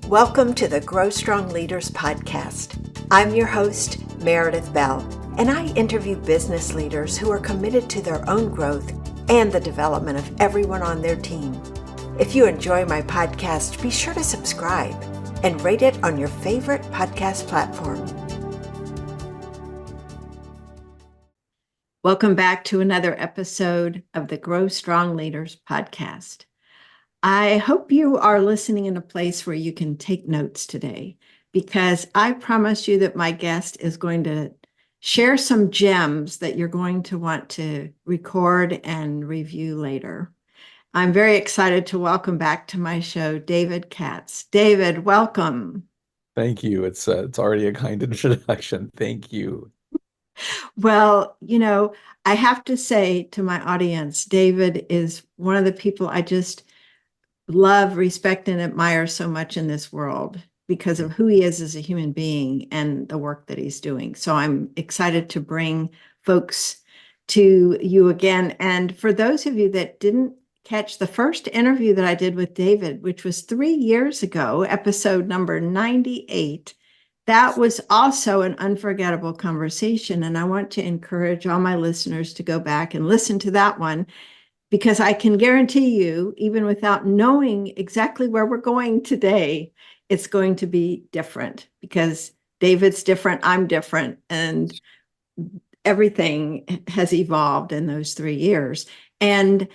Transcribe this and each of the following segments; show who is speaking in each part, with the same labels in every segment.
Speaker 1: Welcome to the Grow Strong Leaders podcast. I'm your host, Meredith Bell, and I interview business leaders who are committed to their own growth and the development of everyone on their team. If you enjoy my podcast, be sure to subscribe and rate it on your favorite podcast platform. Welcome back to another episode of the Grow Strong Leaders podcast. I hope you are listening in a place where you can take notes today, because I promise you that my guest is going to share some gems that you're going to want to record and review later. I'm very excited to welcome back to my show, David Katz. David, welcome.
Speaker 2: Thank you. It's already a kind introduction. Thank you.
Speaker 1: Well, I have to say to my audience, David is one of the people I just love, respect, and admire so much in this world because of who he is as a human being and the work that he's doing. So I'm excited to bring folks to you again. And for those of you that didn't catch the first interview that I did with David, which was 3 years ago, episode number 98, that was also an unforgettable conversation. And I want to encourage all my listeners to go back and listen to that one, because I can guarantee you, even without knowing exactly where we're going today, it's going to be different, because David's different, I'm different, and everything has evolved in those 3 years. And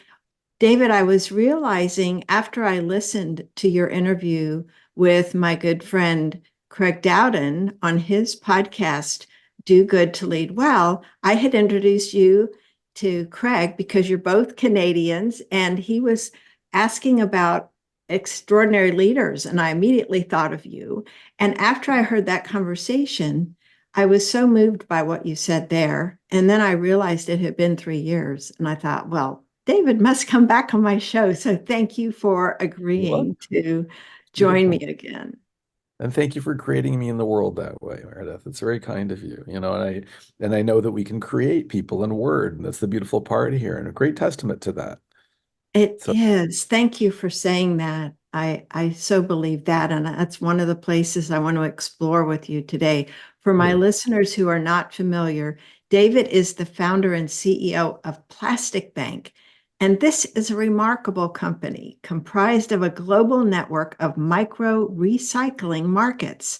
Speaker 1: David, I was realizing after I listened to your interview with my good friend, Craig Dowden, on his podcast, Do Good to Lead Well, I had introduced you to Craig because you're both Canadians, and he was asking about extraordinary leaders, and I immediately thought of you. And after I heard that conversation, I was so moved by what you said there. And then I realized it had been 3 years, and I thought, well, David must come back on my show. So thank you for
Speaker 2: What?
Speaker 1: agreeing to join me
Speaker 2: Beautiful.
Speaker 1: again.
Speaker 2: And thank you for creating me in the world that way, Meredith. It's very kind of you. And I know that we can create people in word, and that's the beautiful part here, and a great testament to that.
Speaker 1: It
Speaker 2: So
Speaker 1: is. Thank you for saying that. I so believe that. And that's one of the places I want to explore with you today. For my
Speaker 2: good.
Speaker 1: listeners who are not familiar, David is the founder and CEO of Plastic Bank. And this is a remarkable company comprised of a global network of micro recycling markets.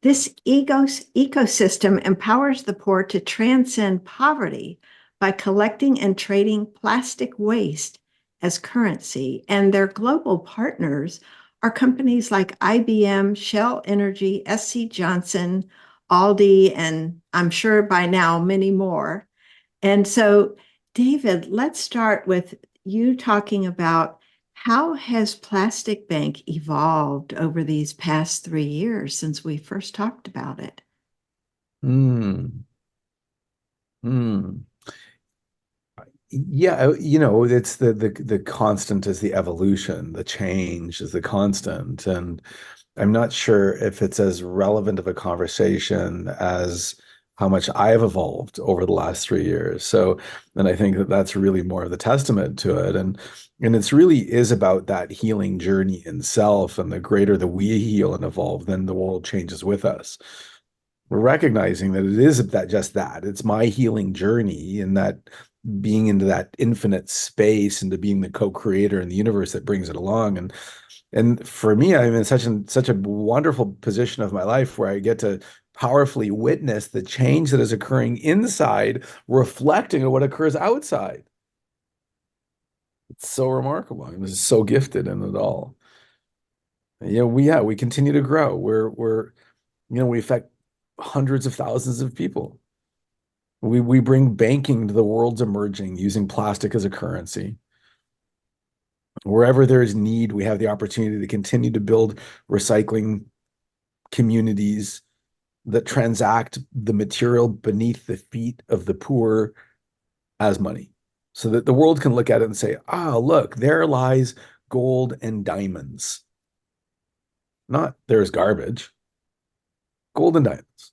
Speaker 1: This ecosystem empowers the poor to transcend poverty by collecting and trading plastic waste as currency. And their global partners are companies like IBM, Shell Energy, SC Johnson, Aldi, and I'm sure by now many more. And so, David, let's start with you talking about how has Plastic Bank evolved over these past 3 years since we first talked about it?
Speaker 2: Hmm. Hmm. Yeah, it's the constant is the evolution, the change is the constant. And I'm not sure if it's as relevant of a conversation as how much I've evolved over the last 3 years. So, and I think that that's really more of the testament to it. And it's really is about that healing journey in self. And the greater that we heal and evolve, then the world changes with us. We're recognizing that it is that just that. It's my healing journey, and that being into that infinite space and to being the co-creator in the universe that brings it along. And for me, I'm in such a wonderful position of my life where I get to powerfully witness the change that is occurring inside, reflecting on what occurs outside. It's so remarkable. I'm just so gifted in it all. We continue to grow. We affect hundreds of thousands of people. We bring banking to the world's emerging using plastic as a currency. Wherever there is need, we have the opportunity to continue to build recycling communities that transact the material beneath the feet of the poor as money, so that the world can look at it and say, look, there lies gold and diamonds. Not there's garbage, gold and diamonds.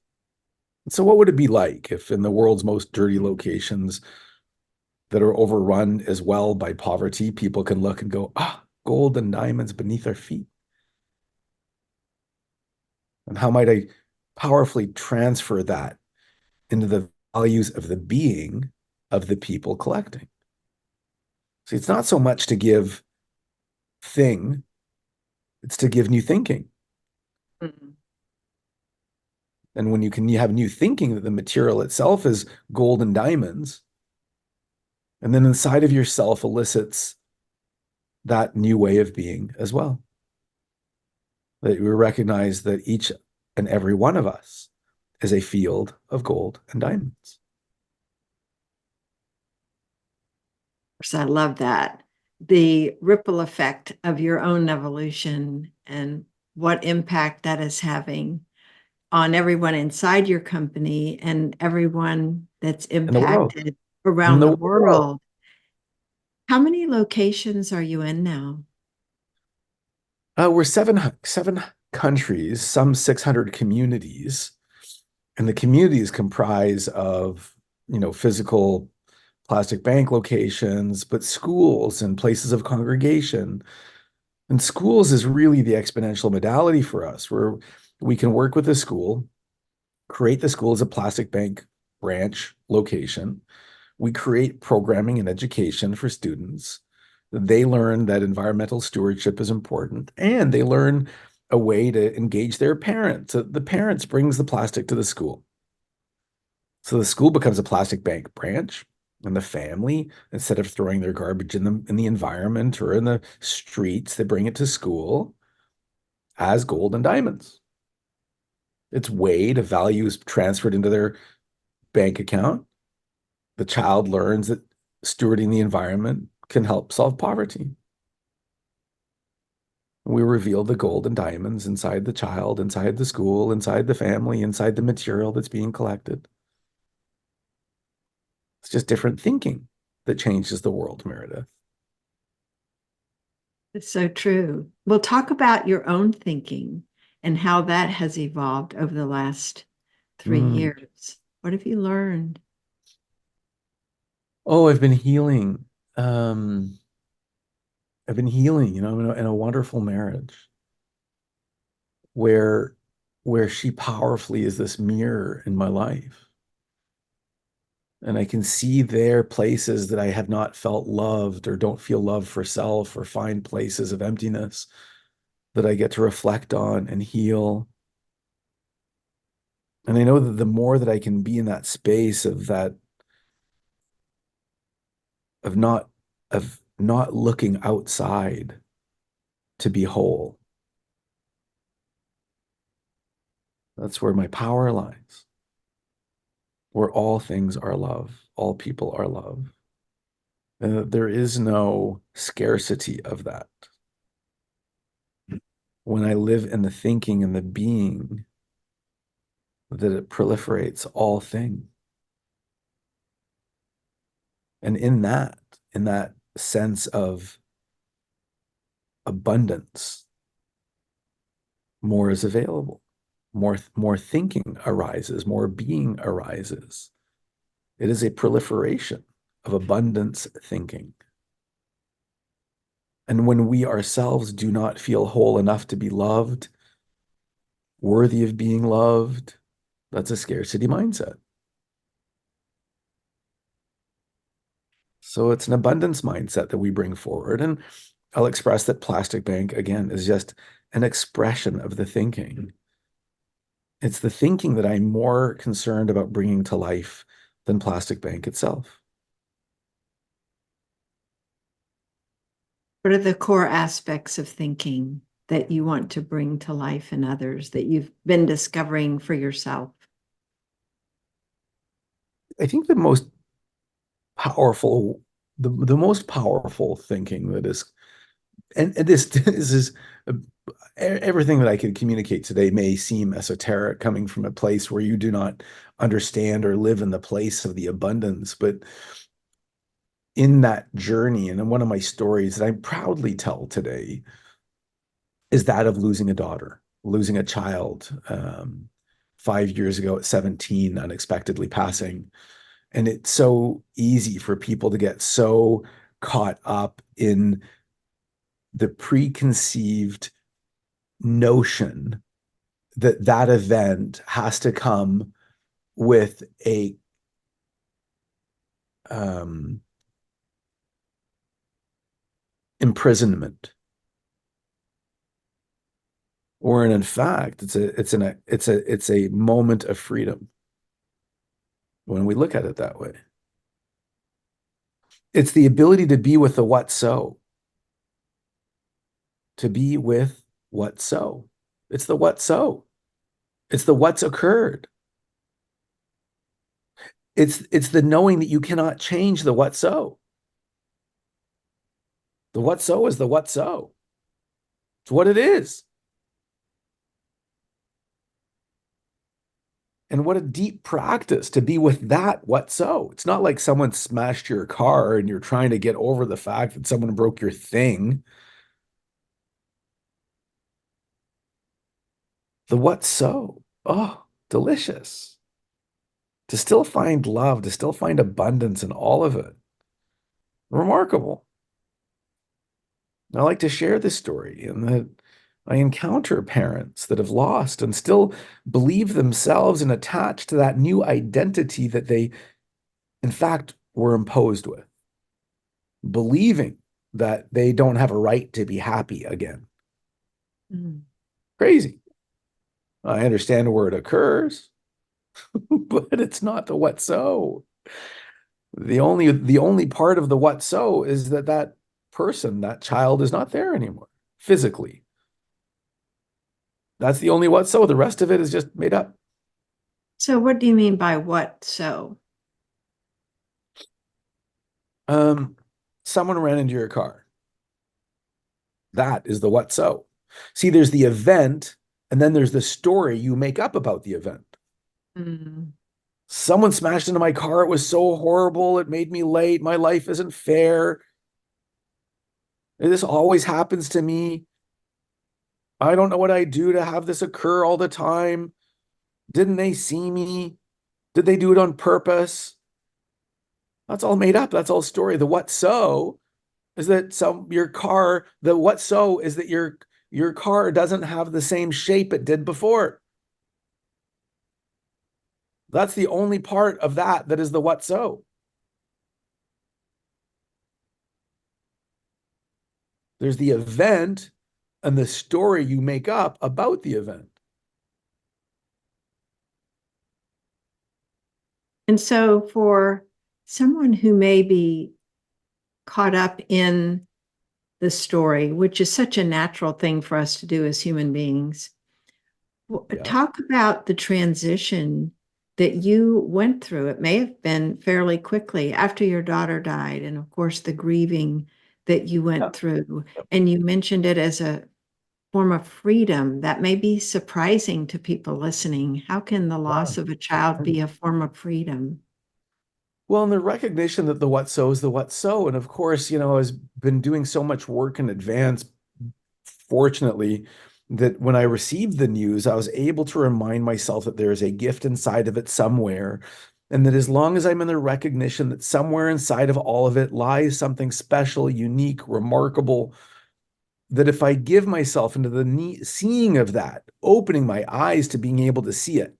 Speaker 2: So what would it be like if in the world's most dirty locations that are overrun as well by poverty, people can look and go, gold and diamonds beneath our feet? And how might I powerfully transfer that into the values of the being of the people collecting? See, it's not so much to give thing, it's to give new thinking.
Speaker 1: Mhm.
Speaker 2: And when you have new thinking that the material itself is gold and diamonds, and then inside of yourself elicits that new way of being as well. That we recognize that each and every one of us is a field of gold and diamonds.
Speaker 1: So I love that. The ripple effect of your own evolution and what impact that is having on everyone inside your company and everyone that's
Speaker 2: In the world.
Speaker 1: impacted
Speaker 2: In
Speaker 1: around
Speaker 2: the
Speaker 1: the
Speaker 2: world.
Speaker 1: world. How many locations are you in now?
Speaker 2: We're seven countries, some 600 communities, and the communities comprise of, physical plastic bank locations, but schools and places of congregation. And schools is really the exponential modality for us, where we can work with a school, create the school as a plastic bank branch location. We create programming and education for students. They learn that environmental stewardship is important, and they learn a way to engage their parents. The parents brings the plastic to the school. So the school becomes a plastic bank branch, and the family, instead of throwing their garbage in the environment or in the streets, they bring it to school as gold and diamonds. It's weighed, a value is transferred into their bank account. The child learns that stewarding the environment can help solve poverty. We reveal the gold and diamonds inside the child, inside the school, inside the family, inside the material that's being collected. It's just different thinking that changes the world, Meredith.
Speaker 1: It's so true. We'll talk about your own thinking and how that has evolved over the last 3
Speaker 2: Mm.
Speaker 1: years. What have you learned?
Speaker 2: Oh, I've been healing. Um, I've been healing, in a wonderful marriage where she powerfully is this mirror in my life. And I can see there places that I have not felt loved or don't feel love for self or find places of emptiness that I get to reflect on and heal. And I know that the more that I can be in that space of not of not looking outside to be whole, that's where my power lies. Where all things are love, all people are love. And there is no scarcity of that. When I live in the thinking and the being, that it proliferates all things. And in that sense of abundance, more is available. More thinking arises, more being arises. It is a proliferation of abundance thinking. And when we ourselves do not feel whole enough to be loved, worthy of being loved, that's a scarcity mindset. So it's an abundance mindset that we bring forward. And I'll express that plastic bank, again, is just an expression of the thinking. It's the thinking that I'm more concerned about bringing to life than plastic bank itself.
Speaker 1: What are the core aspects of thinking that you want to bring to life in others that you've been discovering for yourself?
Speaker 2: I think powerful, the most powerful thinking that is, and this is everything that I can communicate today may seem esoteric coming from a place where you do not understand or live in the place of the abundance, but in that journey, and in one of my stories that I proudly tell today, is that of losing a daughter, losing a child, 5 years ago at 17, unexpectedly passing. And it's so easy for people to get so caught up in the preconceived notion that event has to come with a um, imprisonment, or in fact, it's a moment of freedom when we look at it that way. It's the ability to be with the what so, to be with what so. It's the what so. It's the what's occurred. It's the knowing that you cannot change the what so. The what so is the what so. It's what it is. And what a deep practice to be with that what so. It's not like someone smashed your car and you're trying to get over the fact that someone broke your thing. The what so. Oh, delicious. To still find love, to still find abundance in all of it. Remarkable. I like to share this story, and that I encounter parents that have lost and still believe themselves and attached to that new identity that they, in fact, were imposed with, believing that they don't have a right to be happy again.
Speaker 1: Mm.
Speaker 2: Crazy. I understand where it occurs, but it's not the what so. The only part of the what so is that that person, that child is not there anymore physically. That's the only what so. The rest of it is just made up.
Speaker 1: So what do you mean by what so?
Speaker 2: Um, Someone ran into your car. That is the what so. See, there's the event, and then there's the story you make up about the event.
Speaker 1: Mm.
Speaker 2: Someone smashed into my car. It was so horrible. It made me late. My life isn't fair. This always happens to me. I don't know what I do to have this occur all the time. Didn't they see me? Did they do it on purpose? That's all made up. That's all story. The what so is that the what so is that your car doesn't have the same shape it did before. That's the only part of that is the what so. There's the event and the story you make up about the event.
Speaker 1: And so for someone who may be caught up in the story, which is such a natural thing for us to do as human beings,
Speaker 2: Yeah.
Speaker 1: talk about the transition that you went through. It may have been fairly quickly after your daughter died, and of course, the grieving that you
Speaker 2: Yeah.
Speaker 1: went through. And you mentioned it as a form of freedom that may be surprising to people listening. How can the loss of a child be a form of freedom?
Speaker 2: Well, and the recognition that the what so is the what so. And of course, I've been doing so much work in advance, fortunately, that when I received the news, I was able to remind myself that there is a gift inside of it somewhere. And that as long as I'm in the recognition that somewhere inside of all of it lies something special, unique, remarkable, that if I give myself into the seeing of that, opening my eyes to being able to see it,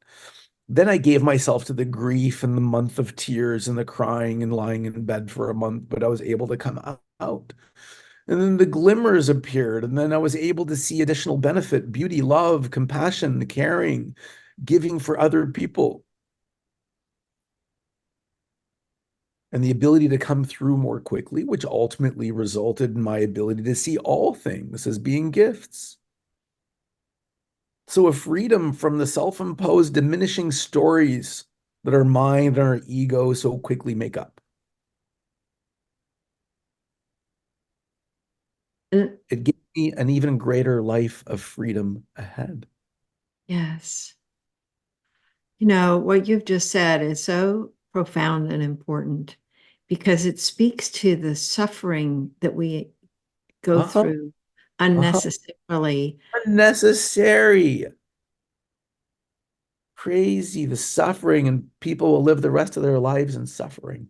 Speaker 2: then I gave myself to the grief and the month of tears and the crying and lying in bed for a month, but I was able to come out. And then the glimmers appeared, and then I was able to see additional benefit, beauty, love, compassion, caring, giving for other people, and the ability to come through more quickly, which ultimately resulted in my ability to see all things as being gifts. So a freedom from the self-imposed diminishing stories that our mind and our ego so quickly make up.
Speaker 1: And
Speaker 2: It gave me an even greater life of freedom ahead.
Speaker 1: yes, what you've just said is so profound and important because it speaks to the suffering that we go
Speaker 2: Uh-huh.
Speaker 1: through
Speaker 2: Uh-huh.
Speaker 1: unnecessarily.
Speaker 2: Unnecessary. Crazy, the suffering, and people will live the rest of their lives in suffering.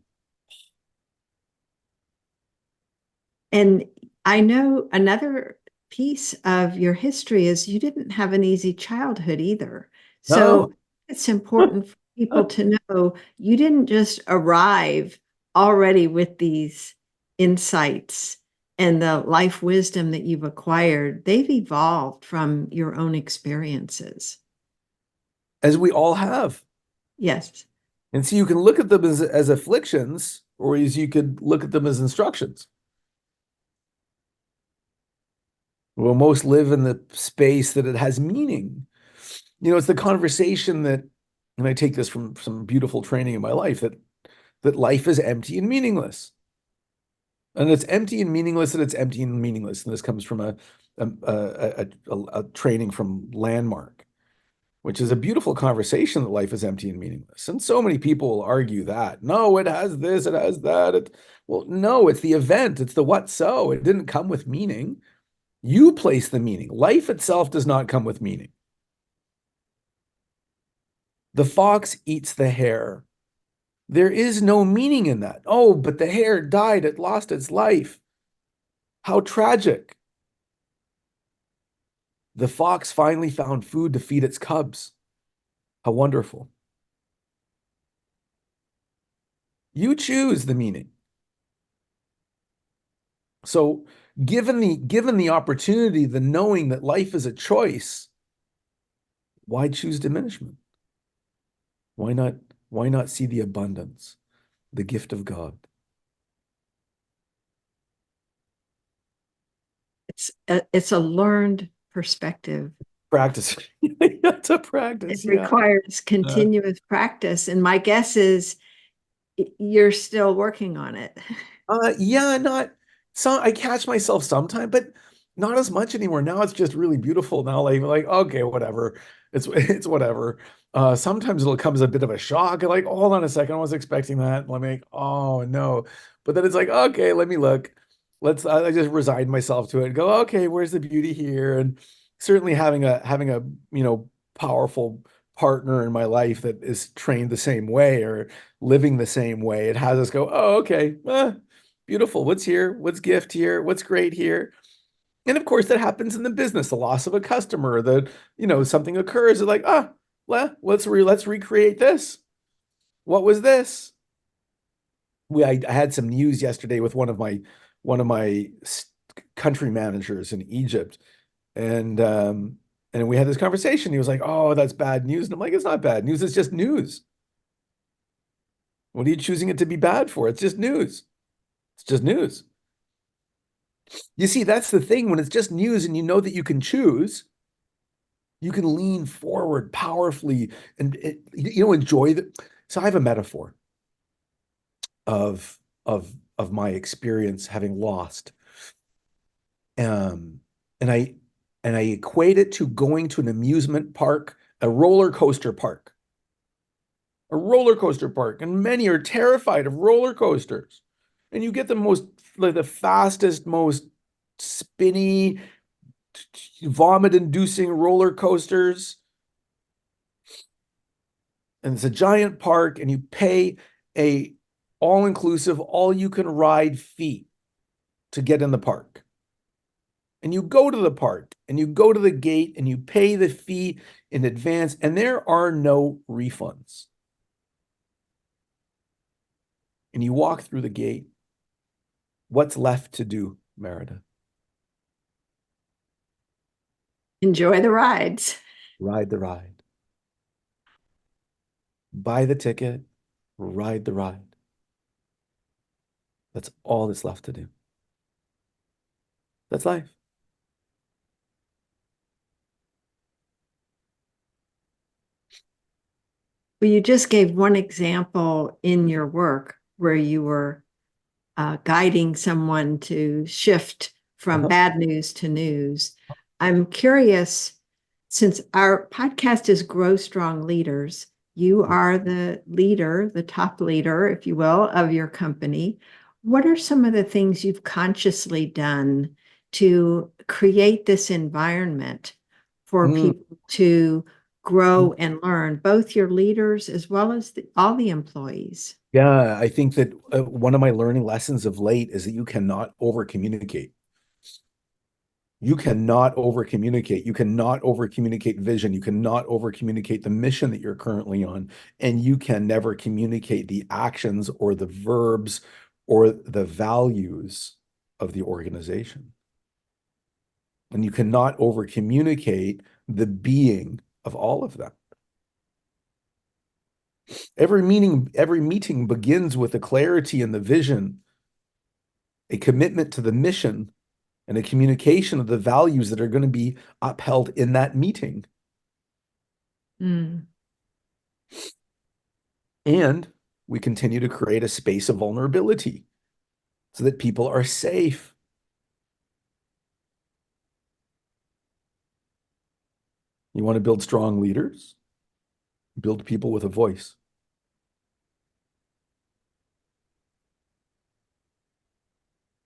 Speaker 1: And I know another piece of your history is you didn't have an easy childhood either.
Speaker 2: No.
Speaker 1: So it's important for people to know you didn't just arrive already with these insights and the life wisdom that you've acquired. They've evolved from your own experiences.
Speaker 2: As we all have.
Speaker 1: Yes.
Speaker 2: And so you can look at them as afflictions, or as you could look at them as instructions. Well, most live in the space that it has meaning. It's the conversation that, and I take this from some beautiful training in my life, that life is empty and meaningless. And it's empty and meaningless, and it's empty and meaningless. And this comes from a training from Landmark, which is a beautiful conversation that life is empty and meaningless. And so many people will argue that. No, it has this, it has that. Well, no, it's the event, it's the what so. It didn't come with meaning. You place the meaning. Life itself does not come with meaning. The fox eats the hare. There is no meaning in that. Oh, but the hare died, it lost its life. How tragic. The fox finally found food to feed its cubs. How wonderful. You choose the meaning. So given the opportunity, the knowing that life is a choice, why choose diminishment? Why not see the abundance, the gift of God?
Speaker 1: It's a learned perspective.
Speaker 2: Practice. It's a practice,
Speaker 1: It
Speaker 2: yeah.
Speaker 1: requires continuous practice. And my guess is you're still working on it.
Speaker 2: Yeah, not so I catch myself sometime, but not as much anymore. Now it's just really beautiful. Now, like okay, whatever. It's whatever. Sometimes it'll come as a bit of a shock. Like, hold on a second, I was expecting that. Let me, oh no. But then it's like, okay, let me look. I just resign myself to it and go, okay, where's the beauty here? And certainly having a powerful partner in my life that is trained the same way or living the same way, it has us go, oh, okay, beautiful. What's here? What's gift here? What's great here? And of course, that happens in the business. The loss of a customer, something occurs. It's like, well, let's recreate this. What was this? I had some news yesterday with one of my country managers in Egypt, and we had this conversation. He was like, "Oh, that's bad news," and I'm like, "It's not bad news. It's just news. What are you choosing it to be bad for? It's just news. It's just news." You see, that's the thing. When it's just news and you know that you can choose, you can lean forward powerfully and enjoy the. So I have a metaphor of of my experience having lost, um, and I equate it to going to an amusement park, a roller coaster park, and many are terrified of roller coasters, and you get the fastest, most spinny, vomit-inducing roller coasters, and it's a giant park, and you pay a all-inclusive, all-you-can-ride fee to get in the park. And you go to the park, and you go to the gate, and you pay the fee in advance, and there are no refunds. And you walk through the gate. What's left to do, Merida?
Speaker 1: Enjoy the rides.
Speaker 2: Ride the ride. Buy the ticket, ride the ride. That's all that's left to do. That's life.
Speaker 1: Well, you just gave one example in your work where you were guiding someone to shift from
Speaker 2: Uh-huh.
Speaker 1: bad news to news. I'm curious, since our podcast is Grow Strong Leaders, you are the leader, the top leader, if you will, of your company. What are some of the things you've consciously done to create this environment for
Speaker 2: Mm.
Speaker 1: people to grow and learn, both your leaders as well as all the employees?
Speaker 2: Yeah, I think that one of my learning lessons of late is that you cannot over communicate. You cannot over communicate. You cannot over communicate vision. You cannot over communicate the mission that you're currently on. And you can never communicate the actions or the verbs or the values of the organization. And you cannot over communicate the being of all of them. Every meeting begins with a clarity in the vision, a commitment to the mission, and a communication of the values that are going to be upheld in that meeting.
Speaker 1: Mm.
Speaker 2: And we continue to create a space of vulnerability so that people are safe. You want to build strong leaders? Build people with a voice.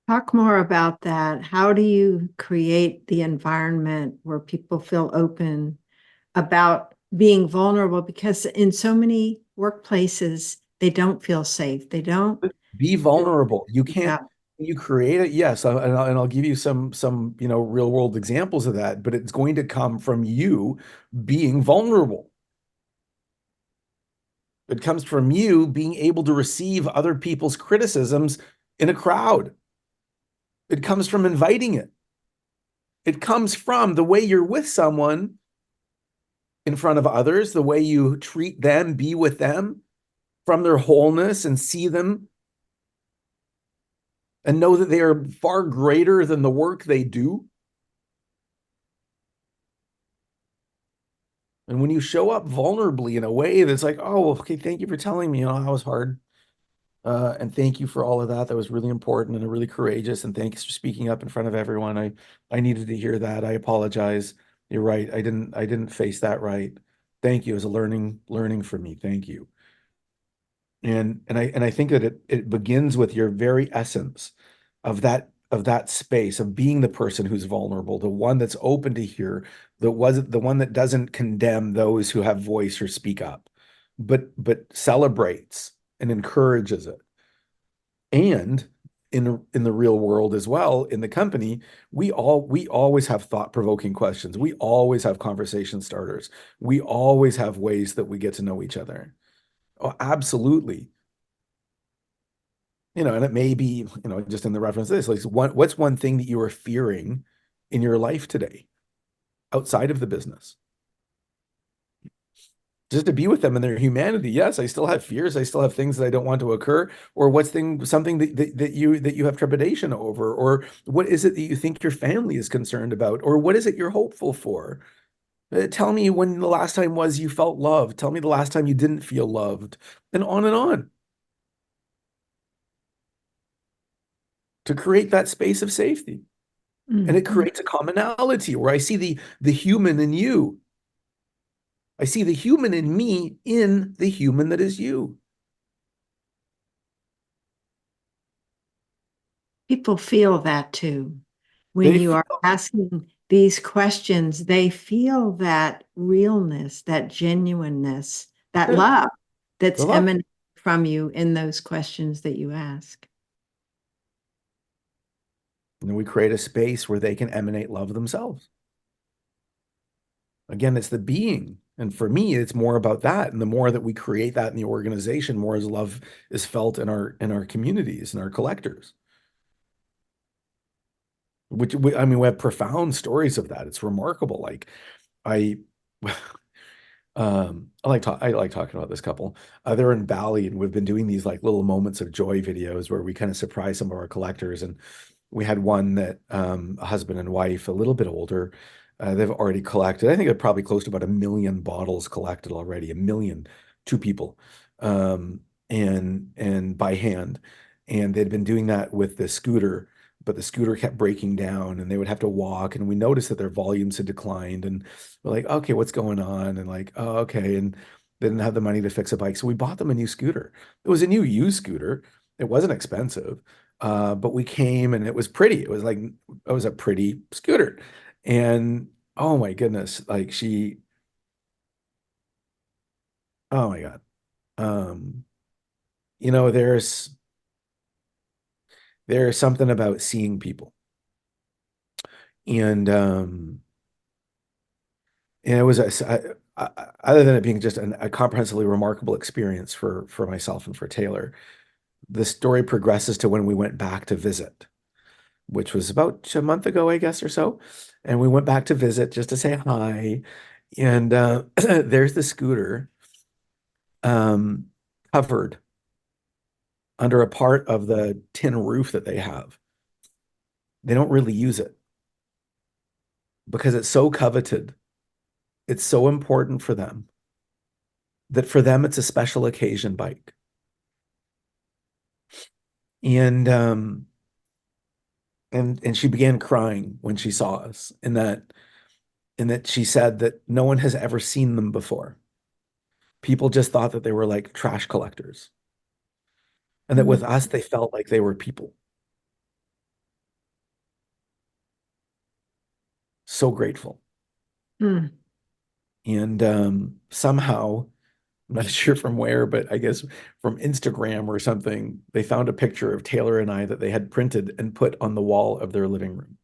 Speaker 1: Talk more about that. How do you create the environment where people feel open about being vulnerable? Because in so many workplaces, they don't feel safe. They don't
Speaker 2: Be vulnerable. You
Speaker 1: speak
Speaker 2: can't,
Speaker 1: up.
Speaker 2: you create it. Yes. And I'll give you some, real world examples of that, but it's going to come from you being vulnerable. It comes from you being able to receive other people's criticisms in a crowd. It comes from inviting it. It comes from the way you're with someone in front of others, the way you treat them, be with them from their wholeness and see them and know that they are far greater than the work they do. And when you show up vulnerably in a way that's like, oh, okay, thank you for telling me, that was hard. And thank you for all of that. That was really important and really courageous. And thanks for speaking up in front of everyone. I needed to hear that. I apologize. You're right. I didn't face that right. Thank you. It was a learning for me. Thank you. And I think that it begins with your very essence of that space of being the person who's vulnerable, the one that's open to hear, the one that doesn't condemn those who have voice or speak up, but celebrates and encourages it. And in the real world as well, in the company, we always have thought-provoking questions. We always have conversation starters. We always have ways that we get to know each other. Oh, absolutely. And it may be, just in the reference to this, like what's one thing that you are fearing in your life today outside of the business? Just to be with them in their humanity. Yes, I still have fears. I still have things that I don't want to occur. Or something that you have trepidation over? Or what is it that you think your family is concerned about? Or what is it you're hopeful for? Tell me when the last time was you felt loved. Tell me the last time you didn't feel loved, and on and on. To create that space of safety. And it
Speaker 1: Mhm.
Speaker 2: creates a commonality where I see the human in you. I see the human in me in the human that is you.
Speaker 1: People feel that too. When
Speaker 2: They
Speaker 1: you
Speaker 2: feel
Speaker 1: are asking these questions, they feel that realness, that genuineness, that
Speaker 2: it.
Speaker 1: love that's
Speaker 2: The love.
Speaker 1: emanating from you in those questions that you ask.
Speaker 2: And we create a space where they can emanate love themselves. Again, it's the being. And for me, it's more about that. And the more that we create that in the organization, more as love is felt in our communities and our collectors. I mean, we have profound stories of that. It's remarkable. Like I I like talking about this couple. They're in Bali, and we've been doing these like little moments of joy videos where we kind of surprise some of our collectors. And we had one that a husband and wife, a little bit older, they've already collected. I think they're probably close to about 1 million bottles collected already. 1 million, two people, um, and by hand. And they'd been doing that with the scooter, but the scooter kept breaking down, and they would have to walk. And we noticed that their volumes had declined, and we're like, okay, what's going on? And like, oh, okay. And they didn't have the money to fix a bike. So we bought them a new scooter. It was a new used scooter. It wasn't expensive. But we came and it was pretty. It was a pretty scooter. And oh my goodness, like oh my God. Um, you know, there's something about seeing people And and it was other than it being just a comprehensively remarkable experience for myself and for Taylor, the story progresses to when we went back to visit, which was about a month ago, I guess, or so. And we went back to visit just to say hi. And there's the scooter um, covered under a part of the tin roof that they have. They don't really use it because it's so coveted. It's so important for them that for them it's a special occasion bike. And and she began crying when she saw us, in that she said that no one has ever seen them before. People just thought that they were like trash collectors, and that with
Speaker 1: Mm.
Speaker 2: us they felt like they were people. So grateful.
Speaker 1: Mm.
Speaker 2: And somehow, I'm not sure from where, but I guess from Instagram or something, they found a picture of Taylor and I that they had printed and put on the wall of their living room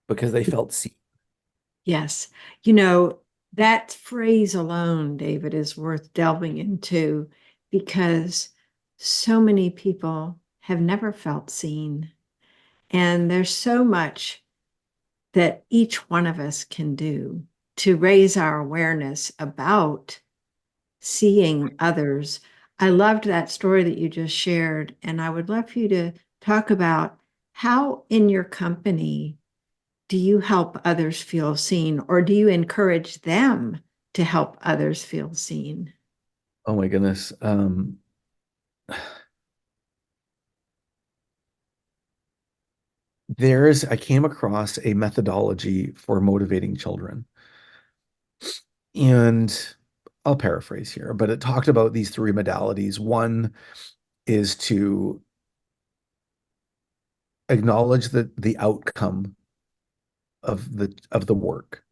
Speaker 2: because they felt seen.
Speaker 1: Yes. That phrase alone, David, is worth delving into because so many people have never felt seen. And there's so much that each one of us can do to raise our awareness about seeing others. I loved that story that you just shared, and I would love for you to talk about how in your company do you help others feel seen, or do you encourage them to help others feel seen?
Speaker 2: Oh my goodness. I came across a methodology for motivating children. And I'll paraphrase here, but it talked about these three modalities. One is to acknowledge the outcome of the work,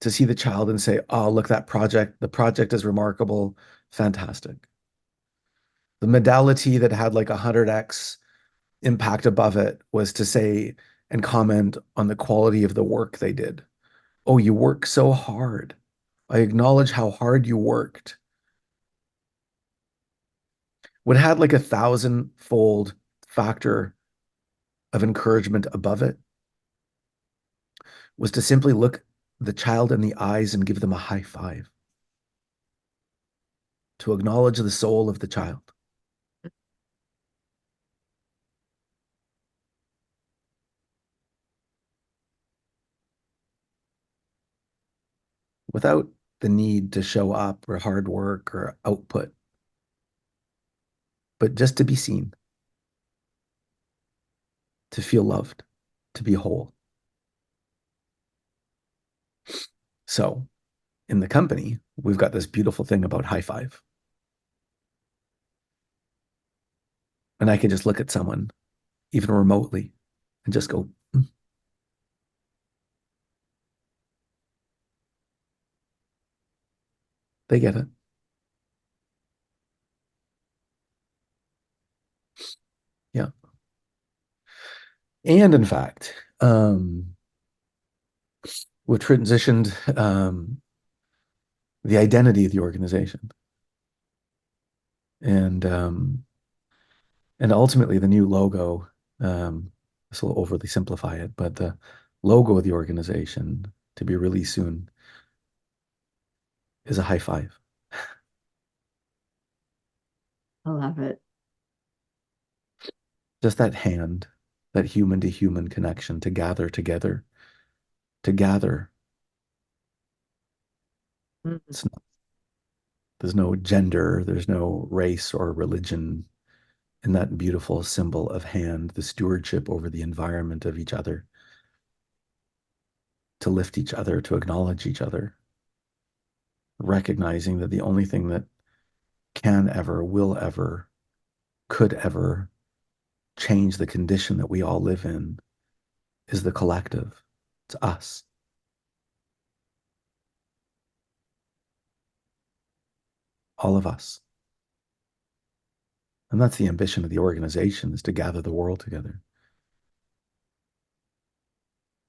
Speaker 2: to see the child and say, "Oh, look, the project is remarkable, fantastic." The modality that had like 100x impact above it was to say and comment on the quality of the work they did. "Oh, you work so hard. I acknowledge how hard you worked." What had like 1,000-fold factor of encouragement above it was to simply look the child in the eyes and give them a high five, to acknowledge the soul of the child without the need to show up or hard work or output, but just to be seen, to feel loved, to be whole. So in the company, we've got this beautiful thing about high five. And I can just look at someone, even remotely, and just go, "Mm, they get it." Yeah. And in fact, we've transitioned the identity of the organization. And and ultimately the new logo, this will overly simplify it, but the logo of the organization to be released soon is a high five.
Speaker 1: I love it.
Speaker 2: Just that hand, that human to human connection to gather together, to gather.
Speaker 1: Mm.
Speaker 2: It's not, there's no gender, there's no race or religion in that beautiful symbol of hand, the stewardship over the environment of each other, to lift each other, to acknowledge each other, recognizing that the only thing that can ever, will ever, could ever change the condition that we all live in is the collective. It's us, all of us. And that's the ambition of the organization, is to gather the world together.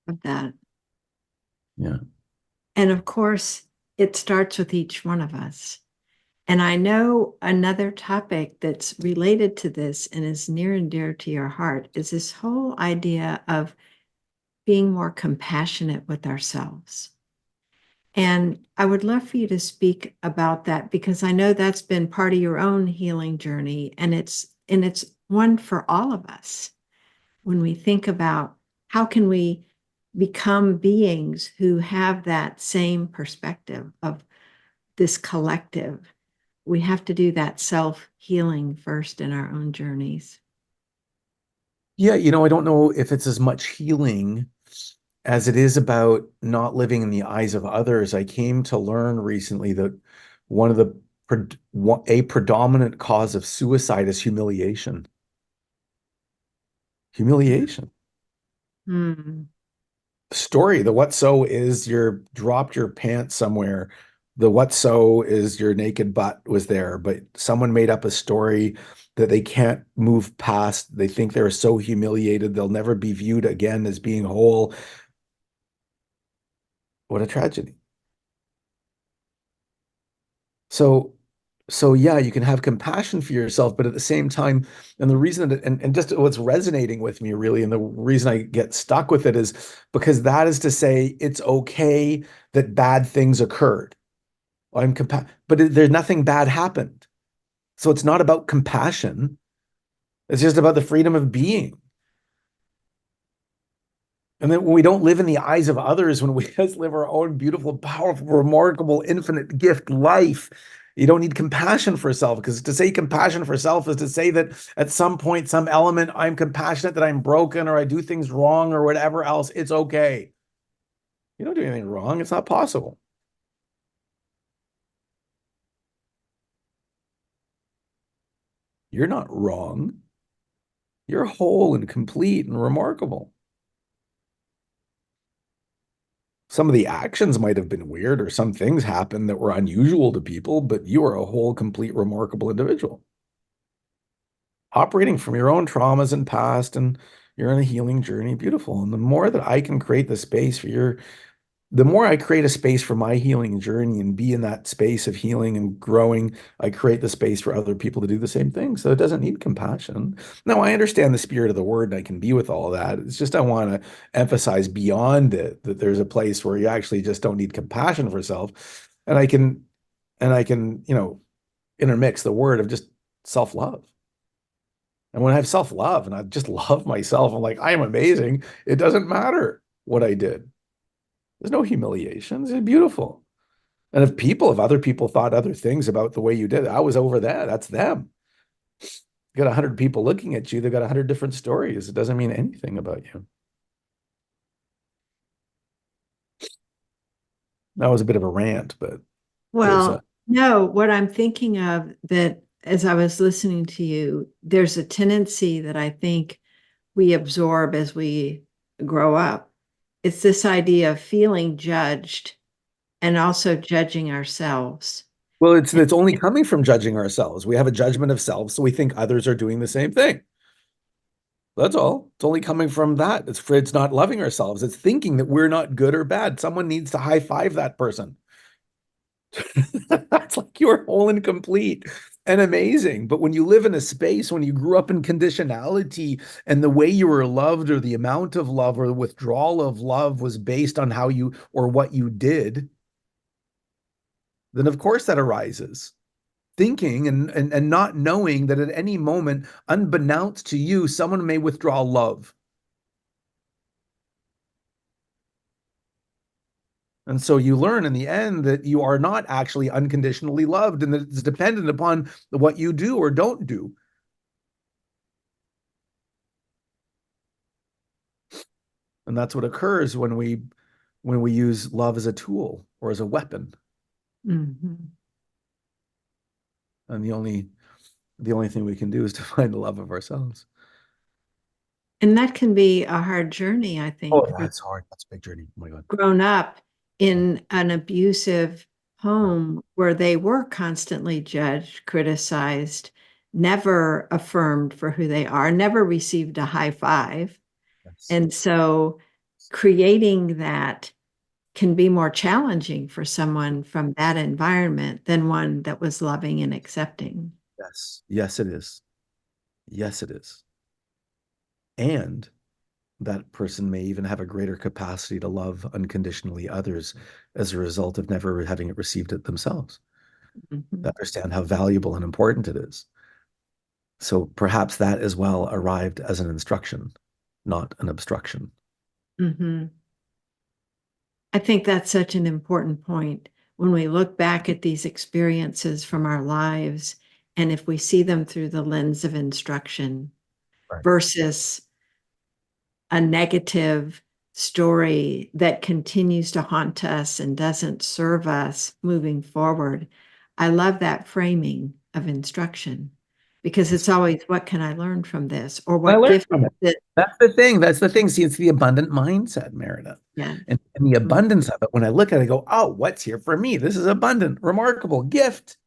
Speaker 1: of that.
Speaker 2: Yeah.
Speaker 1: And of course, it starts with each one of us. And I know another topic that's related to this and is near and dear to your heart is this whole idea of being more compassionate with ourselves. And I would love for you to speak about that because I know that's been part of your own healing journey and it's one for all of us when we think about how can we become beings who have that same perspective of this collective. We have to do that self-healing first in our own journeys.
Speaker 2: Yeah, I don't know if it's as much healing as it is about not living in the eyes of others. I came to learn recently that one of the a predominant cause of suicide is humiliation. Humiliation.
Speaker 1: Hmm.
Speaker 2: Story. The what so is you're dropped your pants somewhere. The what so is your naked butt was there, but someone made up a story that they can't move past. They think they're so humiliated they'll never be viewed again as being whole. What a tragedy. So, so yeah, you can have compassion for yourself, but at the same time, and the reason that, and just what's resonating with me really, and the reason I get stuck with it is because that is to say it's okay that bad things occurred. But there's nothing bad happened. So it's not about compassion. It's just about the freedom of being. And then when we don't live in the eyes of others, when we just live our own beautiful, powerful, remarkable, infinite gift life, you don't need compassion for self. Because to say compassion for self is to say that at some point, some element, I'm compassionate that I'm broken or I do things wrong or whatever else. It's okay. You don't do anything wrong. It's not possible. You're not wrong. You're whole and complete and remarkable. Some of the actions might have been weird or some things happened that were unusual to people, but you are a whole, complete, remarkable individual operating from your own traumas and past, and you're on a healing journey. Beautiful. And the more that I can create the space for the more I create a space for my healing journey and be in that space of healing and growing, I create the space for other people to do the same thing. So it doesn't need compassion. Now, I understand the spirit of the word and I can be with all of that. It's just I want to emphasize beyond it that there's a place where you actually just don't need compassion for self. And I can, intermix the word of just self-love. And when I have self-love and I just love myself, I'm like, I am amazing. It doesn't matter what I did. There's no humiliations. It's beautiful. And if other people thought other things about the way you did it, I was over that. That's them. You got 100 people looking at you. They've got 100 different stories. It doesn't mean anything about you. That was a bit of a rant, but there's a,
Speaker 1: Well, no, what I'm thinking of that as I was listening to you, there's a tendency that I think we absorb as we grow up. It's this idea of feeling judged and also judging ourselves.
Speaker 2: well, it's only coming from judging ourselves. We have a judgment of self, so we think others are doing the same thing. That's all. It's only coming from that. It's not loving ourselves. It's thinking that we're not good or bad. Someone needs to high five that person. That's like you're whole and complete and amazing. But when you live in a space, when you grew up in conditionality and the way you were loved or the amount of love or the withdrawal of love was based on how you or what you did, then of course that arises. Thinking and not knowing that at any moment, unbeknownst to you, someone may withdraw love. And so you learn in the end that you are not actually unconditionally loved and that it's dependent upon what you do or don't do. And that's what occurs when we use love as a tool or as a weapon.
Speaker 1: Mhm.
Speaker 2: And the only thing we can do is to find the love of ourselves.
Speaker 1: And that can be a hard journey, I
Speaker 2: Oh,
Speaker 1: think, for
Speaker 2: that's hard. That's a big journey. Oh my God.
Speaker 1: grown up in an abusive home where they were constantly judged, criticized, never affirmed for who they are, never received a high five.
Speaker 2: Yes.
Speaker 1: And so creating that can be more challenging for someone from that environment than one that was loving and accepting.
Speaker 2: Yes. Yes, it is. Yes, it is. And that person may even have a greater capacity to love unconditionally others as a result of never having received it themselves, to
Speaker 1: Mhm.
Speaker 2: understand how valuable and important it is. So perhaps that as well arrived as an instruction, not an obstruction.
Speaker 1: Mhm. I think that's such an important point when we look back at these experiences from our lives, and if we see them through the lens of instruction
Speaker 2: Right.
Speaker 1: versus a negative story that continues to haunt us and doesn't serve us moving forward. I love that framing of instruction because
Speaker 2: Yes.
Speaker 1: it's always, what can I learn from this? Or
Speaker 2: I
Speaker 1: what
Speaker 2: learned
Speaker 1: gift
Speaker 2: from it.
Speaker 1: that,
Speaker 2: That's the thing. That's the thing. See, it's the abundant mindset, Meredith.
Speaker 1: yeah.
Speaker 2: And the
Speaker 1: Mm,
Speaker 2: abundance of it, when I look at it, I go, oh, what's here for me? This is abundant, remarkable gift.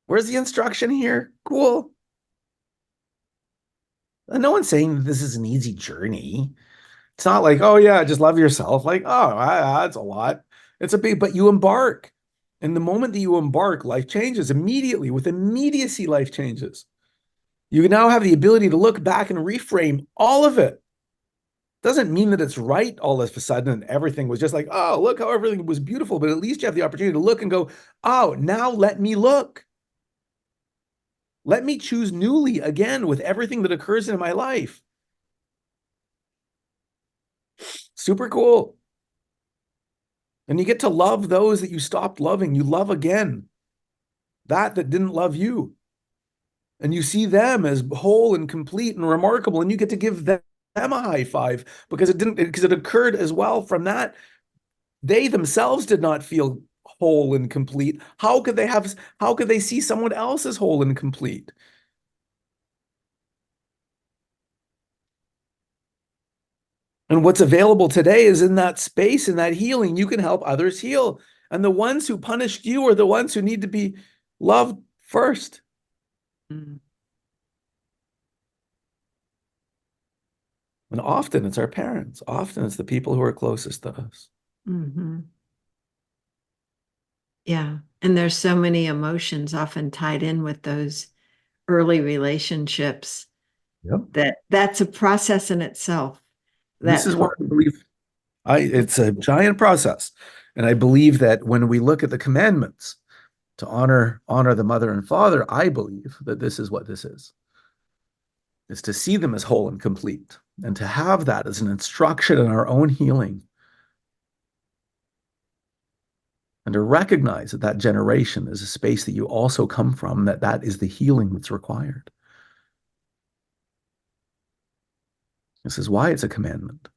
Speaker 2: Where's the instruction here? Cool. And no one's saying that this is an easy journey. It's not like, oh yeah, just love yourself. Like, oh, that's a lot. It's a big, but you embark. And the moment that you embark, life changes immediately. With immediacy, life changes. You now have the ability to look back and reframe all of it. Doesn't mean that it's right all of a sudden and everything was just like, oh, look how everything was beautiful. But at least you have the opportunity to look and go, oh, now let me look. Let me choose newly again with everything that occurs in my life. Super cool. And you get to love those that you stopped loving. You love again that didn't love you. And you see them as whole and complete and remarkable. And you get to give them a high five because it occurred as well from that. They themselves did not feel whole and complete. How could they see someone else as whole and complete? And what's available today is in that space, in that healing, you can help others heal. And the ones who punished you are the ones who need to be loved first.
Speaker 1: mm,
Speaker 2: And often it's our parents. Often it's the people who are closest to us.
Speaker 1: mhm. Yeah. And there's so many emotions often tied in with those early relationships
Speaker 2: Yep.
Speaker 1: that that's a process in itself.
Speaker 2: This
Speaker 1: That
Speaker 2: is
Speaker 1: whole,
Speaker 2: what I believe. It's a giant process. And I believe that when we look at the commandments to honor the mother and father, I believe that this is what this is to see them as whole and complete and to have that as an instruction in our own healing and to recognize that that generation is a space that you also come from, that is the healing that's required. This is why it's a commandment.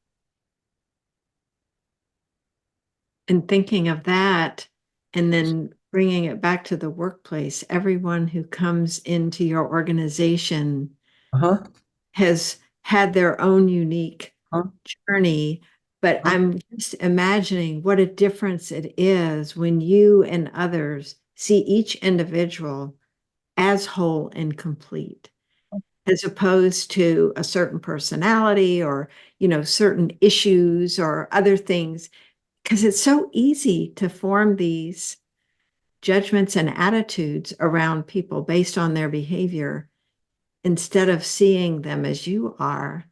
Speaker 1: and thinking of that and then bringing it back to the workplace, everyone who comes into your organization
Speaker 2: Uh-huh.
Speaker 1: has had their own unique
Speaker 2: Uh-huh.
Speaker 1: journey. But
Speaker 2: Uh-huh.
Speaker 1: I'm just imagining what a difference it is when you and others see each individual as whole and complete, as opposed to a certain personality or, certain issues or other things. Because it's so easy to form these judgments and attitudes around people based on their behavior instead of seeing them as you are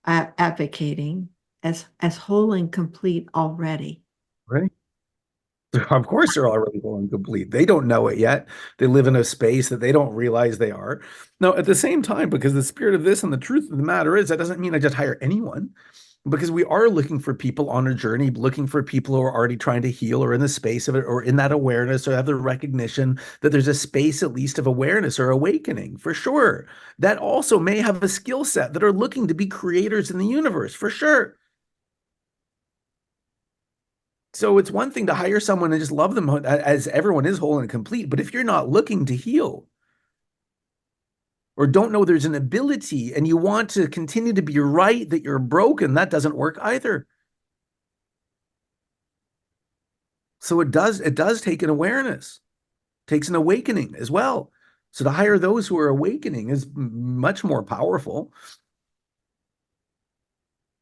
Speaker 1: advocating as whole and complete already.
Speaker 2: Right. Of course, they're already whole and complete. They don't know it yet. They live in a space that they don't realize they are. Now, at the same time, because the spirit of this and the truth of the matter is, that doesn't mean I just hire anyone, because we are looking for people on a journey, looking for people who are already trying to heal or in the space of it or in that awareness or have the recognition that there's a space at least of awareness or awakening for sure. That also may have a skill set that are looking to be creators in the universe for sure. So it's one thing to hire someone and just love them as everyone is whole and complete. But if you're not looking to heal or don't know there's an ability and you want to continue to be right that you're broken, that doesn't work either. So it does take an awareness takes an awakening as well. So to hire those who are awakening is much more powerful.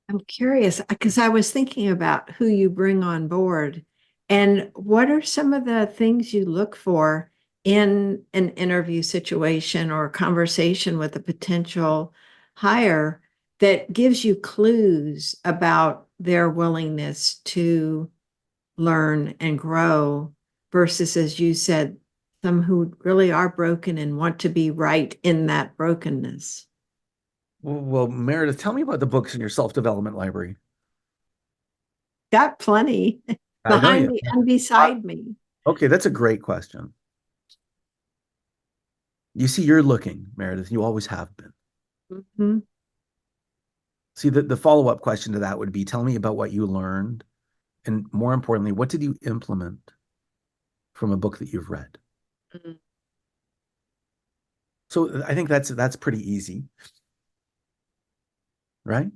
Speaker 1: I'm curious because I was thinking about who you bring on board and what are some of the things you look for in an interview situation or a conversation with a potential hire that gives you clues about their willingness to learn and grow versus, as you said, some who really are broken and want to be right in that brokenness.
Speaker 2: Well, Meredith, tell me about the books in your self-development library.
Speaker 1: Got plenty
Speaker 2: I know
Speaker 1: behind
Speaker 2: you.
Speaker 1: me and beside me.
Speaker 2: Okay, that's a great question. You see, you're looking, Meredith. You always have been.
Speaker 1: Mhm.
Speaker 2: See, the follow-up question to that would be, tell me about what you learned, and more importantly, what did you implement from a book that you've read?
Speaker 1: Mhm.
Speaker 2: So I think that's pretty easy, right?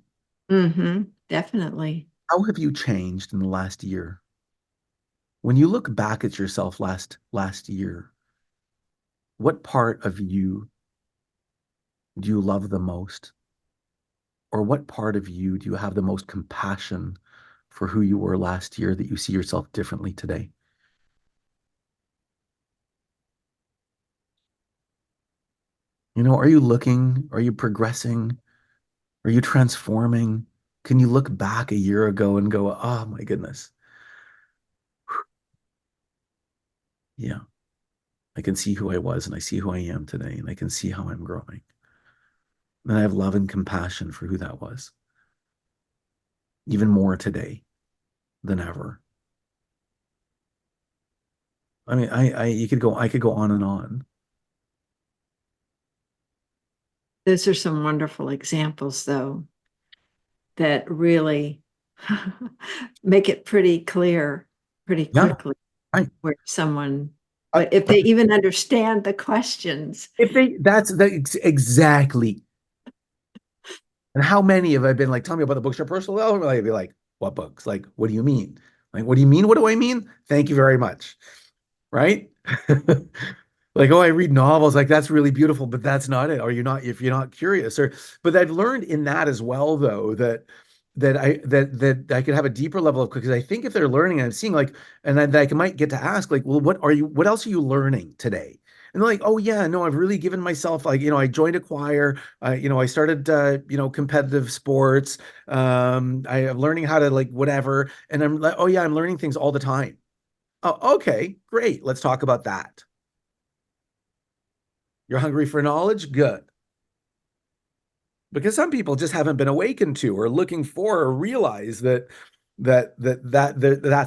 Speaker 1: Definitely.
Speaker 2: How have you changed in the last year? When you look back at yourself last year, what part of you do you love the most? Or what part of you do you have the most compassion for who you were last year that you see yourself differently today? You know, are you looking? Are you progressing? Are you transforming? Can you look back a year ago and go, oh my goodness, yeah, I can see who I was and I see who I am today and I can see how I'm growing. And I have love and compassion for who that was, even more today than ever. I mean, I could go on and on.
Speaker 1: Those are some wonderful examples, though, that really make it pretty clear pretty
Speaker 2: Yeah,
Speaker 1: quickly
Speaker 2: right.
Speaker 1: where someone,
Speaker 2: I,
Speaker 1: but if they even understand the questions.
Speaker 2: if they, that's exactly. And how many have I been like, tell me about the books your personal development? Like, I'd be like, what books? Like, what do you mean? Like, what do you mean? What do I mean? Thank you very much. Right? Like, oh, I read novels, like that's really beautiful, but that's not it. Or you're not, if you're not curious. Or but I've learned in that as well, though, that I could have a deeper level of because I think if they're learning and I'm seeing like, and then I might get to ask, like, well, what else are you learning today? And they're like, oh yeah, no, I've really given myself like, I joined a choir, I started competitive sports. I am learning how to like whatever. And I'm like, oh yeah, I'm learning things all the time. Oh, okay, great. Let's talk about that. You're hungry for knowledge? Good. Because some people just haven't been awakened to or looking for or realize that's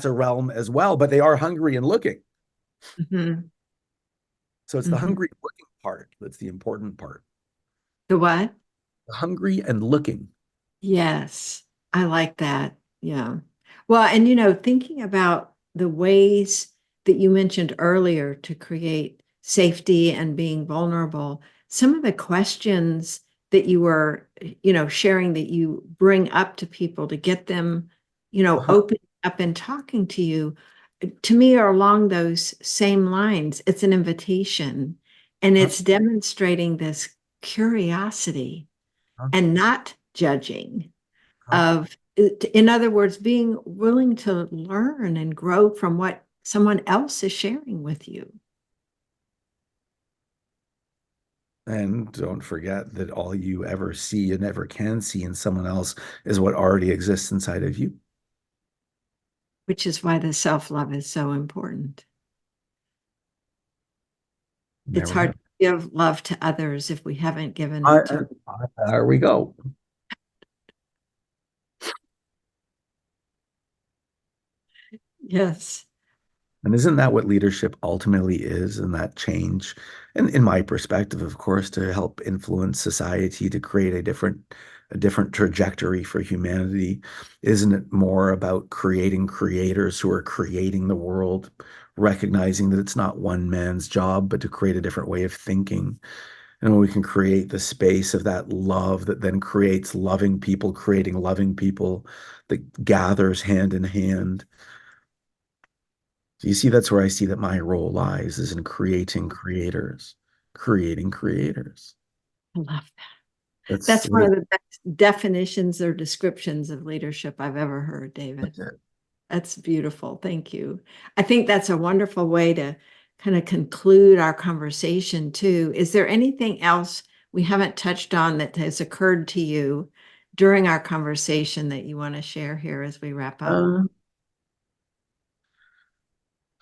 Speaker 2: a realm as well, but they are hungry and looking.
Speaker 1: Mhm.
Speaker 2: So it's the
Speaker 1: Mhm.
Speaker 2: hungry looking part that's the important part.
Speaker 1: The what?
Speaker 2: Hungry and looking.
Speaker 1: Yes, I like that. Yeah. Well, and thinking about the ways that you mentioned earlier to create safety and being vulnerable, some of the questions that you were, sharing that you bring up to people to get them,
Speaker 2: Uh-huh.
Speaker 1: open up and talking to you, to me are along those same lines. It's an invitation and
Speaker 2: Uh-huh.
Speaker 1: it's demonstrating this curiosity and not judging
Speaker 2: Uh-huh.
Speaker 1: of in other words being willing to learn and grow from what someone else is sharing with you,
Speaker 2: And don't forget that all you ever see and ever can see in someone else is what already exists inside of you.
Speaker 1: which is why the self-love is so important.
Speaker 2: There
Speaker 1: It's
Speaker 2: we
Speaker 1: hard
Speaker 2: have.
Speaker 1: to give love to others if we haven't given it to.
Speaker 2: There we go.
Speaker 1: Yes.
Speaker 2: And isn't that what leadership ultimately is? And that change, and in my perspective, of course, to help influence society to create a different trajectory for humanity, isn't it more about creating creators who are creating the world, recognizing that it's not one man's job, but to create a different way of thinking? And when we can create the space of that love that then creates loving people, creating loving people that gathers hand in hand So you see, that's where I see that my role lies, is in creating creators, creating creators.
Speaker 1: I love that.
Speaker 2: That's
Speaker 1: That's one
Speaker 2: what
Speaker 1: of the best definitions or descriptions of leadership I've ever heard, David.
Speaker 2: it.
Speaker 1: That's beautiful. Thank you. I think that's a wonderful way to kind of conclude our conversation too. Is there anything else we haven't touched on that has occurred to you during our conversation that you want to share here as we wrap up?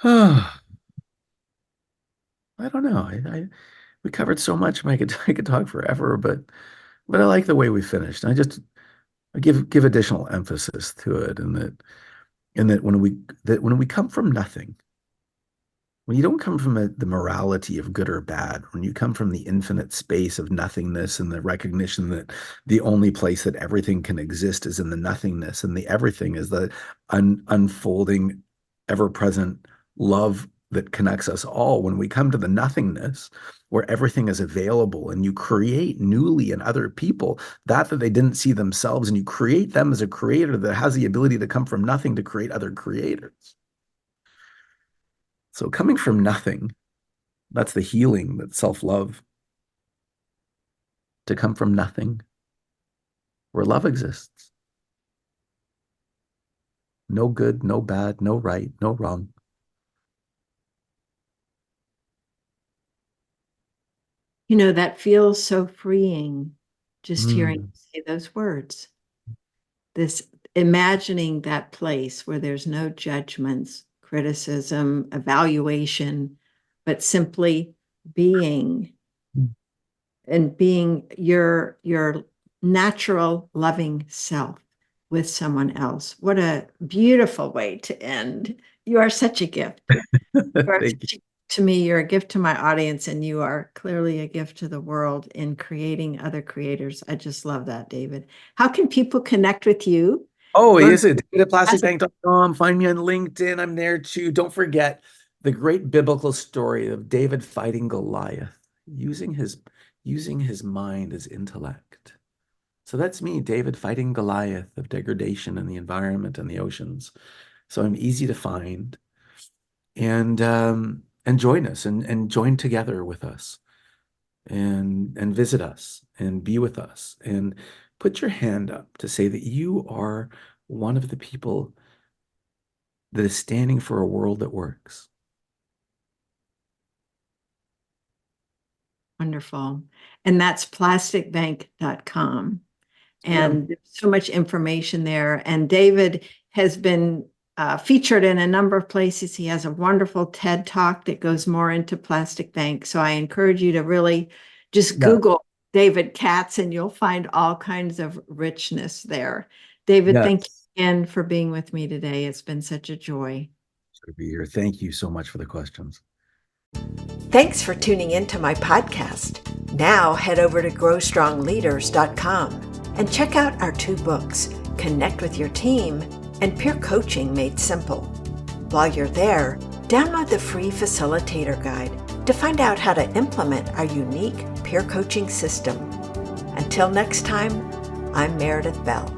Speaker 2: I don't know. We covered so much. I could talk forever, but I like the way we finished. I give additional emphasis to it, and that when we come from nothing, when you don't come from the morality of good or bad, when you come from the infinite space of nothingness and the recognition that the only place that everything can exist is in the nothingness, and the everything is the unfolding, ever-present love that connects us all. When we come to the nothingness, where everything is available, and you create newly in other people that they didn't see themselves, and you create them as a creator that has the ability to come from nothing to create other creators. So coming from nothing, that's the healing, that's self-love. To come from nothing, where love exists. No good, no bad, no right, no wrong.
Speaker 1: That feels so freeing just hearing
Speaker 2: Mm.
Speaker 1: you say those words. This imagining that place where there's no judgments, criticism, evaluation, but simply being and being your natural loving self with someone else. What a beautiful way to end. You are such a gift. You are
Speaker 2: Thank you.
Speaker 1: such a gift to me. You're a gift to my audience, and you are clearly a gift to the world in creating other creators. I just love that, David. How can people connect with you?
Speaker 2: Oh,
Speaker 1: Learn
Speaker 2: is it? DavidPlasticBank.com. Find me on LinkedIn. I'm there too. Don't forget the great biblical story of David fighting Goliath, using his mind as intellect. So that's me, David, fighting Goliath of degradation in the environment and the oceans. So I'm easy to find, and join us, and join together with us, and visit us and be with us, and put your hand up to say that you are one of the people that is standing for a world that works.
Speaker 1: Wonderful. And that's plasticbank.com.
Speaker 2: Yeah.
Speaker 1: And there's so much information there. And David has been featured in a number of places. He has a wonderful TED Talk that goes more into Plastic Bank. So I encourage you to really just
Speaker 2: Yeah.
Speaker 1: Google David Katz, and you'll find all kinds of richness there. David, thank you
Speaker 2: Yes.
Speaker 1: again for being with me today. It's been such a joy.
Speaker 2: To be here. Thank you so much for the questions.
Speaker 1: Thanks for tuning into my podcast. Now head over to growstrongleaders.com and check out our 2 books, Connect with Your Team and Peer Coaching Made Simple. While you're there, download the free facilitator guide to find out how to implement our unique peer coaching system. Until next time, I'm Meredith Bell.